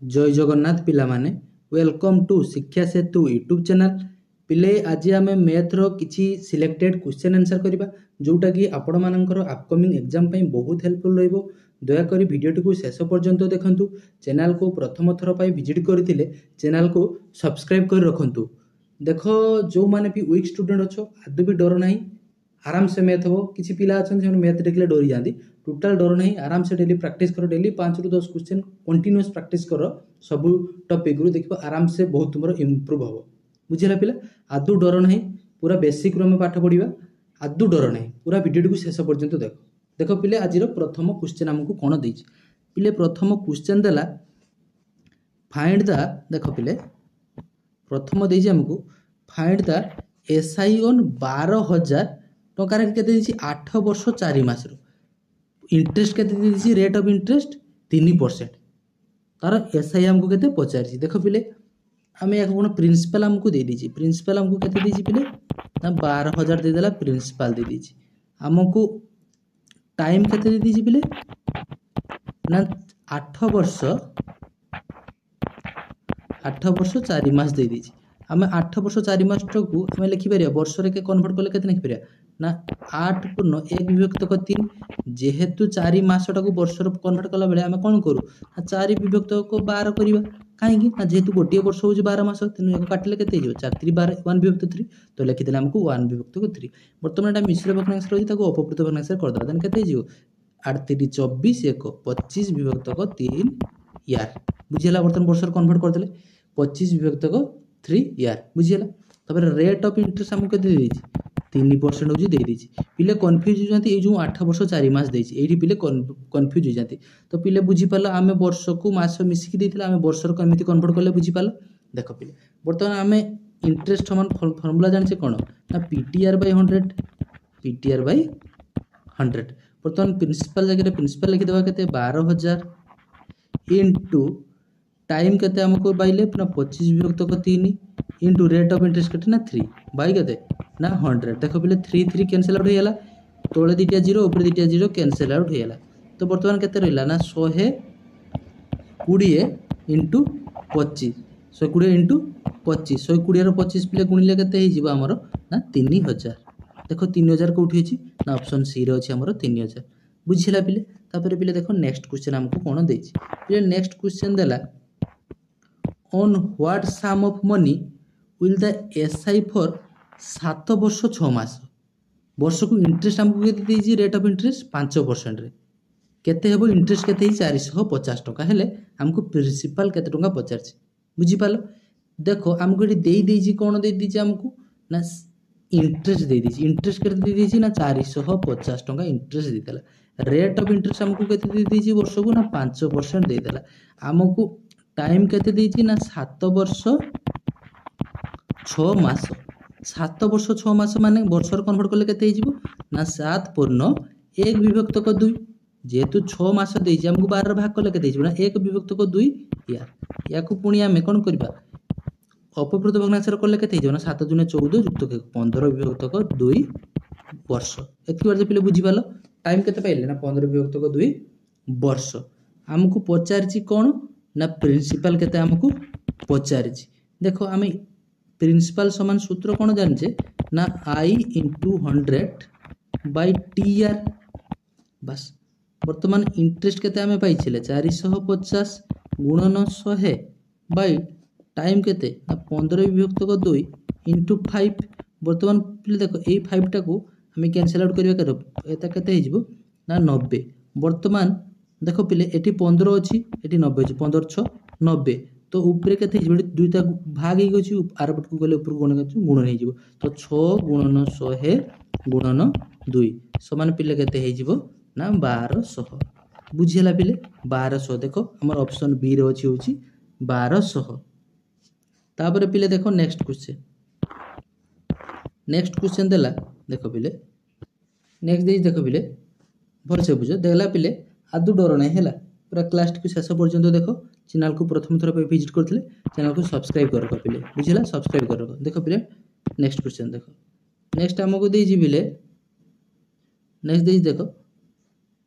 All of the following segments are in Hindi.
जय जगन्नाथ पिला माने वेलकम टू शिक्षा सेतु यूट्यूब चैनल। पिले आज आम मैथ रो किछि सिलेक्टेड क्वेश्चन आंसर करबा जोटा कि आपण मानकर अपकमिंग एग्जाम पई बहुत हेल्पफुल रहइबो। दयाकोरी वीडियोटी को शेष पर्यंत देखंतु। चैनल को प्रथम थर पई विजिट करथिले चैनल को सब्सक्राइब कर रखंतु। देखो जो माने भी वीक स्टूडेंट अच्छो आदु भी डर नाही, आराम से मैथ हो। किसी पिला अछन जे मैथ देखले डरी जांदी, टोटल डर नहीं। आराम से डेली प्रैक्टिस करो, डेली 5 ରୁ 10 क्वेश्चन कंटीन्यूअस प्रैक्टिस करो सब टॉपिक रु, देखो आराम से बहुत तुमरो इंप्रूव हो। बुझिला पिला, आदु डर नहीं। पूरा बेसिक रो में पाठ पढिबा, आदु डर नहीं। पूरा वीडियो को शेष पर्यंत देखो। देखो पिले आज रो प्रथम क्वेश्चन हमको कोन देछि। पिले प्रथम क्वेश्चन देला फाइंड द, देखो पिले प्रथम देछि हमको फाइंड द एसआई ऑन 12,000 टंकार केते देछि 8 वर्ष 4 मास रो। इंटरेस्ट केते देछि, रेट ऑफ इंटरेस्ट 3%। तार एसआई हमको केते पचारछि। देखो पिले आमे एक कोन प्रिंसिपल हमको दे दीछि। प्रिंसिपल हमको केते दीछि पिले ना 12,000 दे देला, प्रिंसिपल दे दीछि। हमको टाइम केते दे दीछि पिले ना 8 वर्ष 4 मास दे दीछि। आमे 8 वर्ष 4 मास को आमे लिखि परिया वर्ष रे के कन्वर्ट करले केते लिखि परिया ना 8 पूर्ण 1 विभक्त को 3। जेहेतु 4 मासटा को वर्ष रे कन्वर्ट कला बेले आमे कोन करू ना 4 विभक्त को 12 करिबा। काहे कि ना जेहेतु गोटे वर्ष हो 12 मास, तेनु एक काटले केते हो 4 3 12 1 विभक्त 3। तो लिखि देला हमको 1 विभक्त को 3। वर्तमान एटा मिश्र भग्नांश रही, ताको अपकृत भग्नांश कर दबा। देन केते हो 8 3 24 1 25 विभक्त को 3 यार। बुझिला, वर्तमान वर्ष रे कन्वर्ट कर देले 25 विभक्त को 3 यार। बुझिला। तबरे रेट ऑफ इंटरेस्ट हमको केते देछि 3% होजी दे दीछि। पिले कंफ्यूज हो जाती, ए जो 8 वर्ष 4 मास देछि एठी पिले कंफ्यूज हो जाती। तो पिले बुझी पालो आमे वर्ष को मास मिसिक देथिला, आमे वर्ष रो केमिति कन्वर्ट करले बुझी पालो। देखो पिले वर्तमान आमे इंटरेस्ट समान फार्मूला जानि छे कोन ना पीटीआर बाय 100, पीटीआर बाय 100। वर्तमान प्रिंसिपल जगह प्रिंसिपल लिखि देबा केते 12,000 इनटू टाइम केते हमको बाइले ना 25 विभक्त को 3 इनटू रेट ऑफ इंटरेस्ट केते ना 3 बाई केते ना 100। देखो पिले 3 3 कैंसिल आउट होयला, तोळे दिटिया 0 ऊपर दिटिया 0 कैंसिल आउट होयला। तो वर्तमान केते रहला ना 120 इनटू 25, 120 इनटू 25, 120 रो 25 पिले गुणिले केते हे जिवो हमरो ना 3000। देखो 3000 कोठी अछि ना ऑप्शन सी रे अछि हमरो 3000। बुझिला पिले। तापर पिले देखो नेक्स्ट क्वेश्चन हमको कोन देछि। पिले नेक्स्ट क्वेश्चन देला on what sum of money will the SI for 7 वर्ष 6 मास। वर्ष को इंटरेस्ट हमको केते देछि, रेट ऑफ इंटरेस्ट 5% रे केते हेबो इंटरेस्ट केते ही 450 टका हेले हमको प्रिंसिपल केते टका पचारछि। बुझि पालो। देखो हमको एठी देई देछि कोन देई दिछि हमको ना इंटरेस्ट देई दिछि। इंटरेस्ट केते देई दिछि ना 450 टका इंटरेस्ट दे देला। रेट ऑफ इंटरेस्ट हमको केते देई दिछि वर्ष को ना 5% दे देला। हमको टाइम केते देछि ना 7 वर्ष 6 मास। 7 वर्ष 6 मास माने वर्ष रे कन्वर्ट करले केते हिजिबो ना 7 पूर्ण 1 विभक्त को 2। जेहेतु 6 मास देछि हमको 12 भाग करले केते हिजिबो ना 1 विभक्त को 2 यार। याकू पुणी आमे कोन करबा अपकृत भग्नांश रे करले केते हिजिबो ना 7 दुने 14 जुक्त 15 विभक्त को 2 वर्ष। एतकी बार पिले बुझि पालो। टाइम केते पाइले ना 15 विभक्त को 2 वर्ष। हमको पचारछि कोन ना प्रिंसिपल केते हमको पचारछि। देखो आमे प्रिंसिपल समान सूत्र कोन जानछे ना I इंटू 100 बाय TR। बस वर्तमान इंटरेस्ट केते आमे पाइछिले 450 गुणन 100 बाय टाइम केते ना 15 विभक्त को 2 इंटू 5। वर्तमान पिले देखो एई 5 टा को आमे कैंसिल आउट करबा करो, एता केते हिजिबो ना 90। वर्तमान देखो पिले एटी 15 अछि, एटी 90 अछि, 15 6 90। तो ऊपर केते हिजिबो दुईटा भाग हे गछि, आर पट को गले ऊपर गुणन गछि गुणन हे जिवो। तो 6 गुणन 100 गुणन 2 समान पिले केते हे जिवो ना 1200। बुझिला पिले 1200। देखो हमर ऑप्शन बी रे अछि होछि 1200। तापर पिले देखो नेक्स्ट क्वेश्चन। नेक्स्ट क्वेश्चन देला देखो पिले नेक्स्ट देइ देखो पिले भरसे बुझो देला पिले आदु डर नहीं हैला। पूरा क्लास को शेष पर्यंत देखो। चैनल को प्रथम थर पे विजिट करथिले चैनल को सब्सक्राइब कर रखो पिले। बुझिला, सब्सक्राइब कर रखो। देखो पिले नेक्स्ट क्वेश्चन देखो। नेक्स्ट हमको देइ जी पिले नेक्स्ट देइ देखो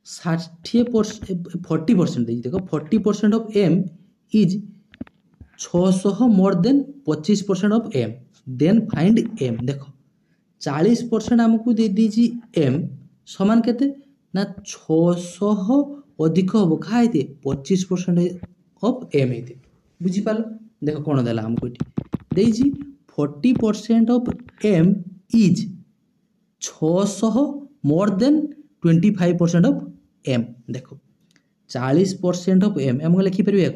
40% देइ देखो 40% of m is 600 more than 25% of M then find M. देखो 40% आमको दे दीजिए एम समान केते ना 600 अधिक हम क्या 25% ऑफ एम है बुझीपाल। देख कौन देला आमको ये 40% of M is 600 more than 25% of M. देखो 40% ऑफ एम आमको लिखिपर या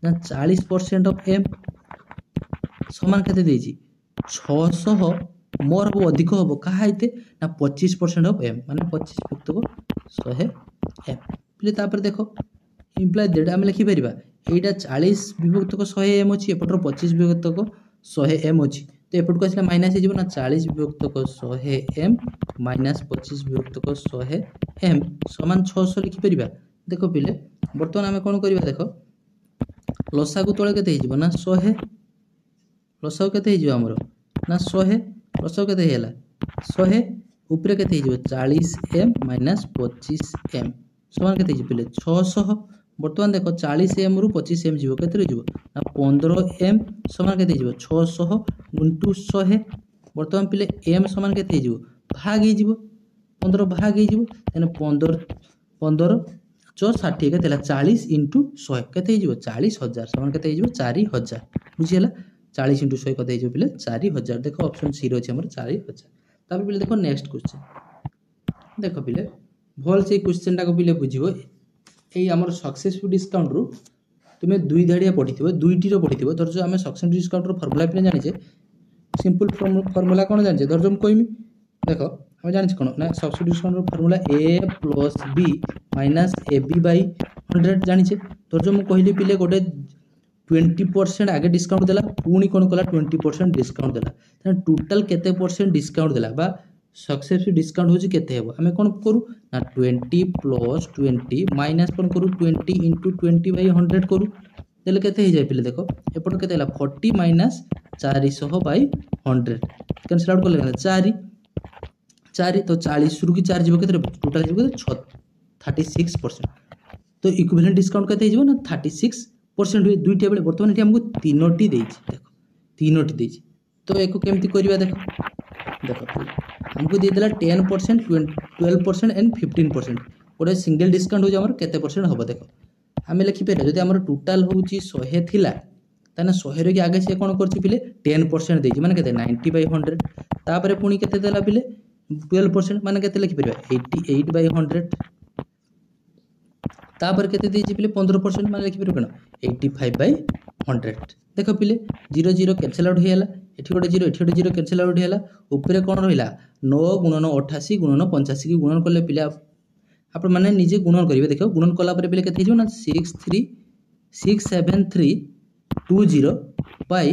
ना 40% ऑफ एम समान केते देजी 600 मोर हम अधिक हम क्या ना 25% ऑफ एम माने 25 विभक्त को 100 एम बोले तापर देखो इम्प्लाय दैट आम लिखिपर एटा 40 विभक्त को 100 एम अच्छी एपटर 25 विभक्त को 100 एम अच्छी तो एपट को आसला माइनस हो ना 40 विभक्त को 100 एम माइनस 25 विभक्त को 100 एम समान 600 लिखिपर। देखो पिले बर्तमान आम कौन करवा देख लसा को तले के ना 100 लसा के आमर ना 100 लसा के 100 उपरे के 40 एम माइनस 25 एम समान के पिले 600। बर्तमान देख 40 एम रु 25 एम जीव के ना 15 एम समान के 600 इंटू 100। बर्तमान पिले एम समान के भाग हो 15 भाग हो 15 15 60 के 40 इंटू 100 के 40,000 समान के 4,000 बुझीगला 40 इंटू 100 के पिले 4,000। देख ऑप्शन सी रे हमर 4,000। तापर पिले देखो नेक्स्ट क्वेश्चन देख पिले भल से क्वेश्चन टा को पिले बुझिबो এই আমার सक्सेसफुल डिस्काउंट रु তুমি দুই ধাড়িয়া পড়িথিবো দুইটির পড়িথিবো ধরছো আমি सक्सेसफुल डिस्काउंट रो फॉर्मूला पिले जानिछे सिंपल फॉर्मूला कोन जानिछे धरજો हम कहमी देखो हम जानिछे कोन ना सक्सेसफुल डिस्काउंट रो formula a plus b minus ab by 100 जानिछे धरજો हम कहली पिले गोटे 20% आगे डिस्काउंट देला पुणी कोन कला 20% डिस्काउंट देला त टोटल केते परसेंट डिस्काउंट देला बा सक्सेसफुल डिस्काउंट होची केते हेबो हमें कोन करू ना 20 प्लस 20 माइनस कोन करू 20 इंटू 20 बाय 100 करू देले केते हे जाय पिले देखो एपट केते हला 40 माइनस 400 बाय 100 कैंसिल आउट कर लेना 4 तो 40 रु की 4 जीवो केते टोटल जीवो 36% तो इक्विवेलेंट डिस्काउंट केते जीवो ना 36% हुए दुईटा बेले वर्तमान एठी हमको तीनोटी देछि देखो तीनोटी देछि तो एको केमती करबा देखो देखो हमको दे देला 10% 12% एंड 15% गोटे सिंगल डिस्काउंट हो केते परसेंट हम देखो आम लिखिपर जदि आम टोटाल हूँ 100 थिला ताने 100 रे आगे से कौन कर पिले 10% देछि माने केते 90 बाय 100 तापर पुणी केते देला पिले 12% माने केते लिखिपर 88 बाय 100 तापर केते देछि पिले 15% माने लिखिपर कोन 85 बाय 100 देखो पिले 0 0 कैंसिल आउट हेला एठी गोटे 0 एठी गोटे 0 कैंसिल आउट हेला ऊपर कौन रहिला 9 गुणन 88 गुणन 85 की गुणन करले पिले आप माने निजे गुणन करिवे देखो गुणन कला परे पिले केते हिजो ना 6367320 बाय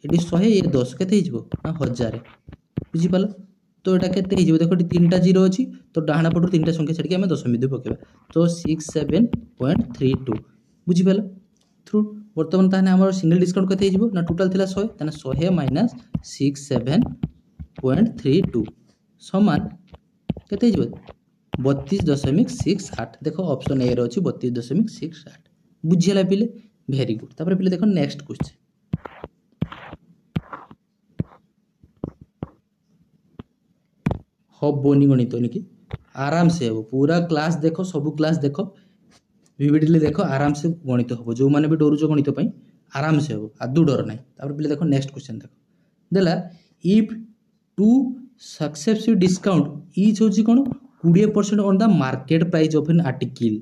एडी 100 ये 10 केते हिजो ना 1000 बुझी पालो तो एटा केते हिजो देखो तीनटा 0 अछि तो डाहाना पटु तीनटा संख्या छडकी हमें दशमी दे पकेबा तो 67.32 बुझी पालो थ्रू वर्तमान ताने हमर सिंगल डिस्काउंट केते हिजो ना टोटल थिला 100 ताने 100 माइनस 67.32 समान केते हिजो 32.68 देखो ऑप्शन ए रो अछि 32.68 बुझियला पिले वेरी गुड। तापर पिले देखो नेक्स्ट क्वेश्चन हबोनी गणित निकी आराम से हो पूरा क्लास देखो सब क्लास देखो विविडली देखो आराम से गणित हो जो माने भी डरुचो गणित पई आराम से हो आदु डर नै। तापर पिले देखो नेक्स्ट क्वेश्चन देखो देला if two successful discount is होची कोन 20% on the market price of an article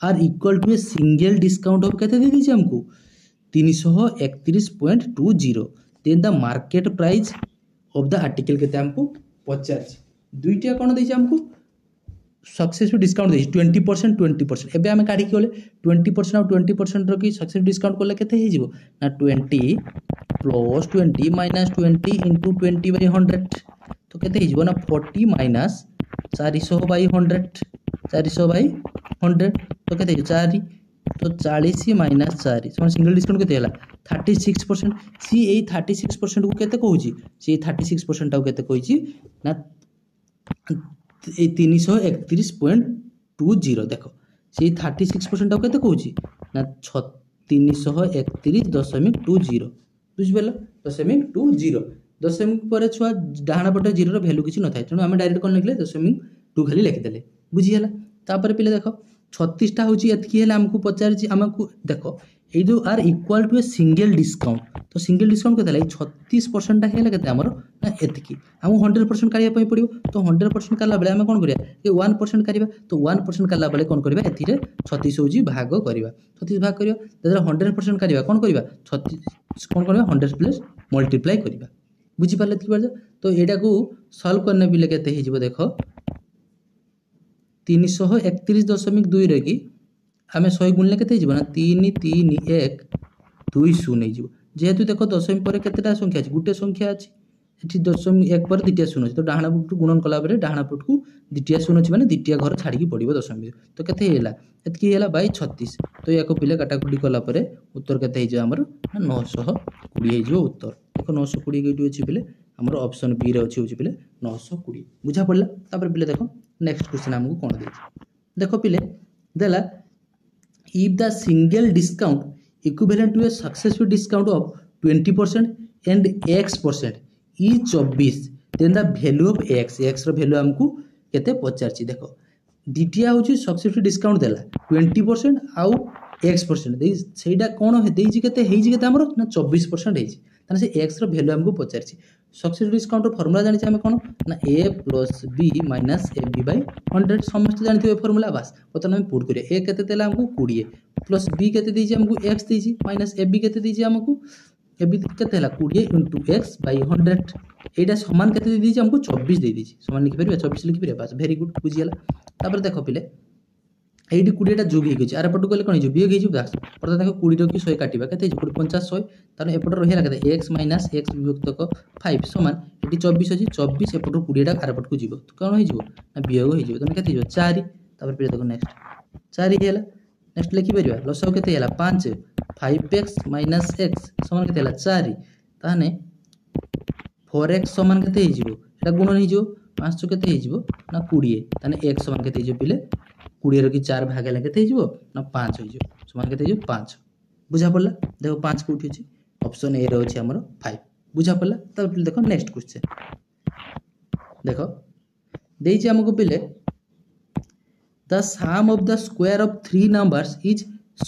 are equal to a single discount of केते दे दिछि हमको 331.20 then the market price of the article केते हमको पचार दुईटा कोन देछि हमको सक्सेसफुल डिस्काउंट देछि 20% एबे हमें काढी केले 20% और 20% रो की सक्सेस डिस्काउंट करले केते हे जिवो ना 20 प्लस 20 माइनस 20 इंटू 20 बाय 100 तो केते हे जिवो ना 40 माइनस 400 बाय 100 400 बाय 100 तो केते 4 तो 40 माइनस 4 समान सिंगल डिस्काउंट केते हला 36% सी ए 36% को केते कहूची सी 36% टा केते कहूची ना 331.20 देखो से 36% टा केते कहूची ना 331.20 बुझिपार 0.20 दशमिक पर छुआ डाण पटे 0 भैल्यू किसी न था तेणु आम डायरेक्ट कौन लिखले 0.2 खाली लिखिदे बुझीगला तापर पिले देख 36टा हूँ एतकी आमको पचार आमको देख ये जो are equal to a single discount तो सिंगल डिस्काउंट के 36% के आमर ना एतिकी आमको 100% काढ़ा पड़ो तो 100% काला बेले आम कौन करिया ये 1% काढ़ा तो 1% काला बेले कौन करिया एथिरे 36 हूँ भाग करिया 36 भाग करिया जरा 100% काढ़ा कौन करिया 36 कौन करिया 100 प्लस मल्टीप्लाई करिया बुझी पाले तो एटा को सॉल्व करने बिले केते हिजबो देखो 331.2 रे की आमे 100 गुणले केते हिजबो ना 33120 नहीं जीवो जेहेतु देखो दशमी पर केतेटा संख्या अछि गुटे संख्या अछि एठी दशमी 1 पर द्वितीय शून्य तो डाहाना पुट गुणन कला बेले डाहाना पुट को द्वितीय शून्य अछि माने द्वितीय घर छाड़ी की पड़िबो दशमी तो केते हेला एतकी हेला बाय 36 तो याको पिले काटाकुटी कला परे उत्तर केते हिजो हमर 920 हिजो उत्तर देखो 920 केटी अछि पिले हमर ऑप्शन बी रे अछि पिले 920 बुझा पड़ला तापर पिले देखो नेक्स्ट क्वेश्चन हमको कोन दे देखो पिले देला if the single discount equivalent to a successive discount of 20% and x% is 24 then the value of x row value हमको केते पचारची देखो द्वितीय होची सक्सेसिव डिस्काउंट देला 20% आउ x% दे सेटा कोन हे देजी केते हेजी केते हमरो ना 24% हेजी ताने से x रो value हमको पचारची सक्सेसिव डिस्काउंट रो फार्मूला जानि छी हम कोन ना a + b - ab / 100 समस्त जानथिबे फार्मूला बस पता हम पुट करिया a केते देला हमको 20 प्लस b केते दीजी हमको x दीजी माइनस ab केते दीजी हमको ab केते हला 20 * x / 100 एटा समान केते दीजी हमको 24 दे दीजी समान लिखि परबे 24 लिखि परबे बस वेरी गुड बुझी गेला तापर देखो पिले एडी 20 टा जोग हे गछि आर पटु गले कोन हिजो बियोग हे जिवो दास परता देखो 20 रो की 100 काटिबा केते 50 100 तार एपट रहिला केते x - x विभक्त को 5 समान एटी 24 अछि 24 एपट 20 टा आर पट को जिवो तो कोन हे जिवो ना बियोग हे जिवो तने केते जिवो 4 तापर पिले देखो नेक्स्ट 4 हेला नेक्स्ट लिखि परबा लसव केते हला 5 5x - x समान केते हला 4 ताने 4x समान केते हे जिवो एटा गुणन हे जिवो 500 केते हे जिवो ना 20 ताने x समान केते हे जिवो पिले 20 रो की 4 भाग हला केते हे जिवो ना 5 हो जिवो समान केते हे जिवो 5 बुझा पड़ला देखो 5 को उठी अछि ऑप्शन ए रो अछि हमरो 5 बुझा पड़ला तब पिले देखो नेक्स्ट क्वेश्चन देखो देई छी हमको पिले the sum of the square of three numbers is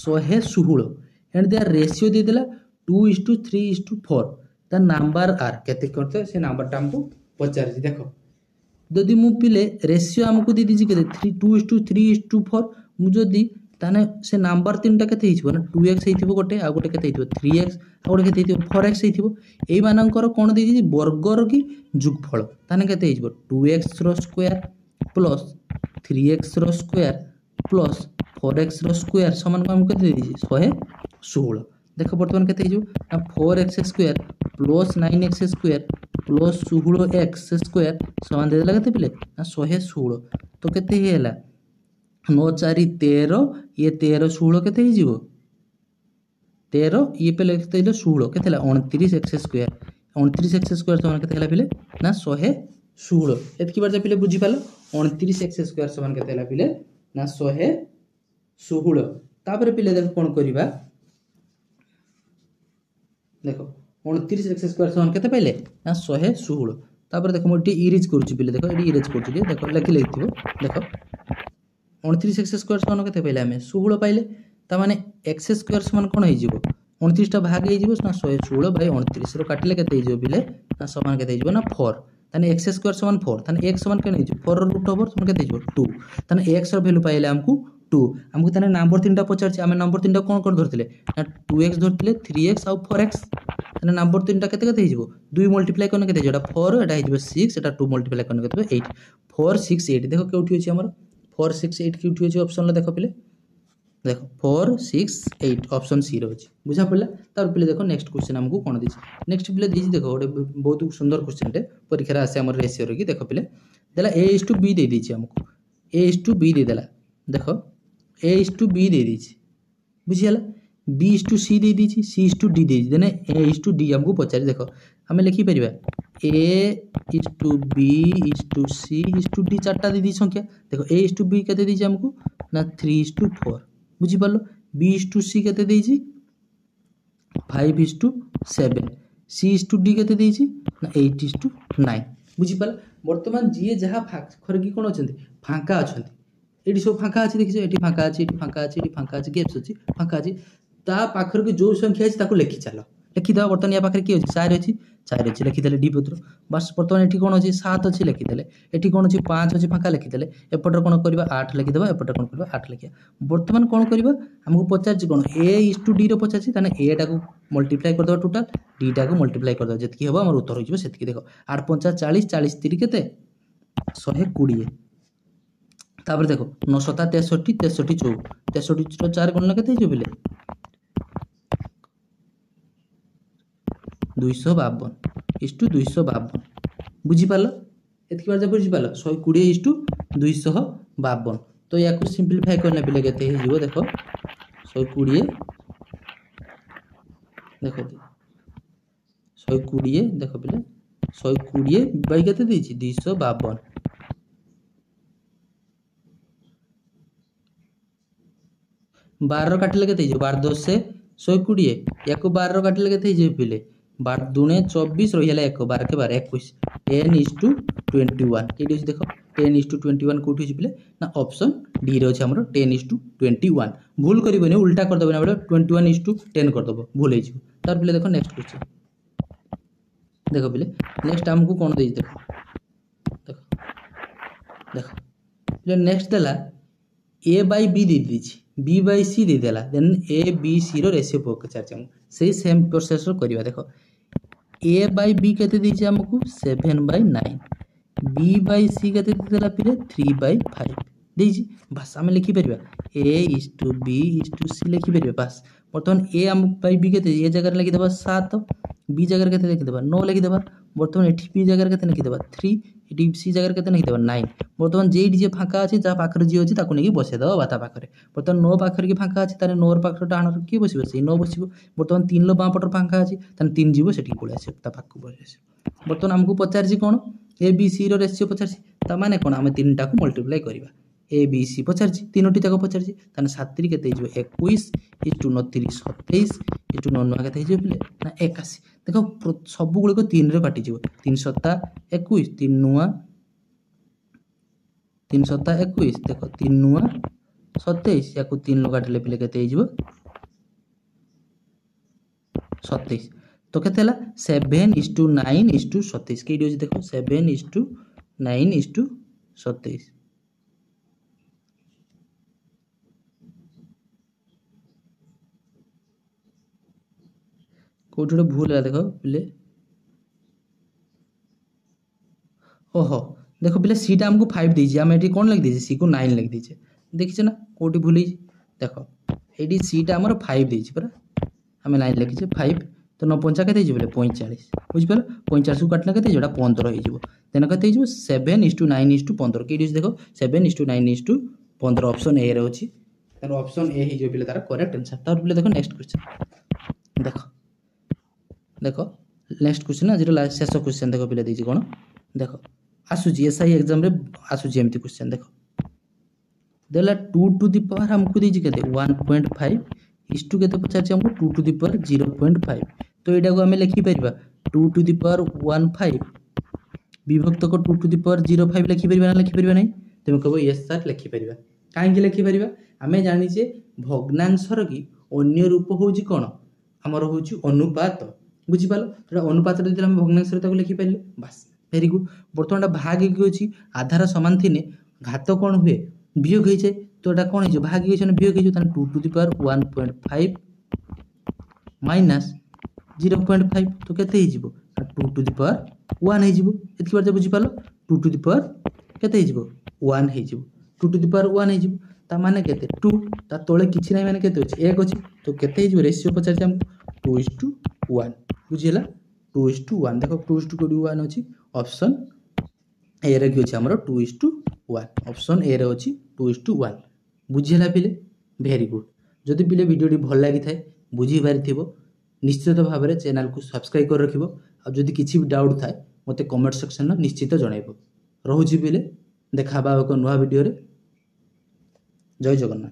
116 and their ratio दे देला 2:3:4 the number are केते करते से नंबर टा हमको पचार छी देखो जदि मु पिले रेशियो हमको दे दीजी केते 2:3:4 मु जदि ताने से नंबर तीनटा केते हिजबो ना 2x हेतिबो गोटे आ गोटे केते हिजबो 3x आ गोटे केते हिजबो 4x हेतिबो एई मानकर कोन दे दीजी वर्गर की जोगफल ताने केते हिजबो 2x रो स्क्वायर प्लस 3x रो स्क्वायर प्लस 4x रो स्क्वायर समान को हमको केते दीजी 116 देखो वर्तमान केते हिजो ना 4x square plus 9x square plus 16x square समान दे देला केते पिले ना 116 तो केते हेला 9 4 13 ये 13 16 केते हिजो 13 ये पे लिखते हिजो 16 केते हला 29x स्क्वायर 29x स्क्वायर समान केते हला पिले ना 116 एतकी बार पिले बुझी पालो 29x स्क्वायर समान केते हला पिले ना 116 तापर पिले देखो कोन करबा देखो 29x स्क्वायर समान केते पाइले ना 116 तापर देखो मोटी इरेज करूची पिले देखो एडी इरेज करूची देखो लिखि लेथिबो देखो 29x स्क्वायर समान केते पाइले हमें 16 पाइले ता माने x स्क्वायर समान कोन हे जिवो 29 टा भाग हे जिवो ना 116 / 29 रो काटिले केते हे जिवो पिले ना समान केते हे जिवो ना 4 ताने x स्क्वायर समान 4 ताने x समान केने हिजो 4 रो रूट ओवर समान केते हिजो 2 ताने x रो वैल्यू पाइले हमकु 2 हमकु ताने नंबर तीनटा पचारछि हमें नंबर तीनटा कोन कोन धरतिले ना 2x धरतिले 3x आ 4x ताने नंबर तीनटा केते केते हिजो 2 मल्टीप्लाई करने केते जेटा 4 एटा हिजो 6 एटा 2 मल्टीप्लाई करने केते 8 4 6 8 देखो केउठी अछि हमर 4 6 8 केउठी अछि ऑप्शन ले देखो पिले देखो 4 6 8 ऑप्शन सी रो अछि बुझा पड़ला तार पिले देखो नेक्स्ट क्वेश्चन हमकु कोन दिछि नेक्स्ट पिले दिछि देखो ओडे बहुत सुंदर क्वेश्चन टे परीक्षा आसे हमर रेशियो रो की देखो पिले देला a:b दे दिछि हमकु a:b दे देला देखो a:b दे दिछि बुझियाला b:c दे दिछि c:d दे दिछि देने a:d हमकु पचारि देखो हमें लिखि परिबा a:b:c:d चारटा दे दी संख्या देखो a:b केते दिछि हमकु ना 3:4 बुझी पालो b:c केते दिछि 5:7 C/D केते देइछि ना 8:9 बुझिपाला। वर्तमान जी जहाँ पाखर कि कौन अच्छा फाँका अच्छा ये सब फाँका अच्छे देखिए ये फाँका अच्छे ये फाँका अच्छे ये फाँका अच्छे गेप्स अच्छी फाँका अच्छी ता पाखर कि जो संख्या अच्छे लिखि चल लिखिद बर्तमान या पाखे किए अच्छे 4 अच्छी लिखिदे डी पत्र बस बर्तमान ये कौन अच्छे 7 अच्छे लिखिदे ये कौन अच्छे 5 अच्छे फाँका लिखिदे एपटे कौन करवा 8 लिखिद एपटे कौन करवा 8 लिखा बर्तमान कौन करवा आमको पचार कौन A/D पचार ए टाक मल्टीप्लाई करदे टोटाल डी टाक मल्टीप्लाई करदे जी हम आम उत्तर हो से देख 8×5 = 40 40 3 केते 120 तापर देखो 9×7 = 63 63 4 63 4 गुणन केते हो बिले 252 बुझिपाल एतकी बार बुझिपाल 120:252 तो या सिंप्लीफाई करने पिले केते हो देखो 120 देखो 120 देखो पिले 120 बाई केते देछि 252 12 काटिले केते 12 10 से 120 या 12 काटिले केते पिले 12 दूने 24 रही 1 12 के 12 21 10:21 ये देखो 10:21 कौटी हो पिले ना ऑप्शन डी रे हमर 10:21 भूल करबे उल्टा कर देबे ना 21:10 कर देबो भूल हो तार पिले देखो नेक्स्ट क्वेश्चन देखो पिले नेक्स्ट हमको कौन दे देखो देखो देखो पिले नेक्स्ट देला A/B दे दीछि B/C दे देला देन A/B/C रो रेशियो पचार से सेम प्रोसेस करवा देखो A/B केते दीछि हमको 7/9 B/C केते देला पिले 3/5 दीछि बस हम लिखि परबा A/B/C लिखि परबा बस बर्तमान A B केते ए जगह लिखि देबा 7 B जगह केते लिखि देबा 9 लिखि देबा बर्तमान एठी B जगह केते लिखि देबा 3 एटी C जगह केते लिखि देबा 9 बर्तमान जेडी जे फांका अछि जा पाखर जी अछि ताको नेकी बसे दबा बाता पाखरे बर्तमान 9 पाखर की फांका अछि तारे 9 पाखर डाहनर की बसिबो से 9 बसिबो बर्तमान 3 लो बां पटर फांका अछि ताने 3 जीवो सेठी पळे आसी ता पाखु बसे आसी बर्तमान हमकु पचार जी कोन A/B/C रो रेशियो पचार जी ता माने कोन हम तीन टाको मल्टीप्लाई करबा A/B/C पचार जी तीनोटी जाको पचार जी ताने 7 3 केते हिजो 21 * 29 27 * 9 केते हिजो पिले ना 81 देखो सब गुळे को 3 रे काटि जीवो 3 7 21 3 9 3 7 21 देखो 3 9 27 या को 3 लो काटले पिले केते हिजो 27 तो केते हला 7:9:27 के दियो देखो 7:9:27 कोठे भूल है देखो पिले ओहो देखो पिले सी टा हमको 5 दीजिए हम एटी कौन लिख दीजिए सी को 9 लिख दीजिए देखिए ना कोठी भूल देखो एटी सी टा हमर 5 दीजिए पर हम 9 लिखिछे 5 तो 9 5 केते हिजो 45 बुझ पाल 45 को काटला केते जोडा 15 हिजो देन केते हिजो 7:9:15 के दिस देखो 7:9:15 ऑप्शन ए रे अछि तार ऑप्शन ए हिजो पिले तार करेक्ट आंसर तार पिले देखो नेक्स्ट क्वेश्चन देखो देखो नेक्स्ट क्वेश्चन आज शेष क्वेश्चन देखो पिले दीजिए कोन देखो आसुची एसआई एग्जाम रे आसुची एमती क्वेश्चन देखो देला 2 टू द पावर हमको दीजिए केते 1.5 इस टू केते पचार हमको 2 टू द पावर 0.5 तो एटा को हमें लिखि परबा 2 टू द पावर 15 विभक्त को 2 टू द पावर 0.5 लिखि परबा ना लिखि परबा नहीं तुम कहबो यस सर लिखि परबा काहे कि लिखि परबा हमें जानि जे भग्नांशर की अन्य रूप होउची कोन हमर होउची अनुपात बुझि पालो तो अनुपात रे हम भग्नांशर ताको लिखि परले बस वेरी गुड बर्तमान भाग की अछि आधार समान थिने घात कोन हुए वियोग होई जाय तो एटा कोन हिजो भाग की वियोग होई जाय 2 टू द पावर 1.5 माइनस 0.5 तो केते हिजबो 2 टू द पावर 1 हिजबो एतकी बार बुझि पालो 2 टू द पावर केते हिजबो 1 हिजबो 2 टू द पावर 1 हिजबो ता माने केते 2 ता तोळे किछि नै माने केते अछि 1 अछि तो केते हिजबो रेशियो पचार हम 2:1 बुझिला 2:1 देखो 2:1 अछि ऑप्शन ए रे कि अछि हमरो 2:1 ऑप्शन ए रे अछि 2:1 बुझिला पिले वेरी गुड जदि पिले वीडियोटी भल लागि थाए बुझी पारिथिबो निश्चित भाव में चैनल को सब्सक्राइब कर रखिबो आ जदि किछि भी डाउट थाए मते कमेंट सेक्शन में निश्चित जणाइबो रहूची पिले देखा बा एक नुवा वीडियो रे जय जगन्नाथ।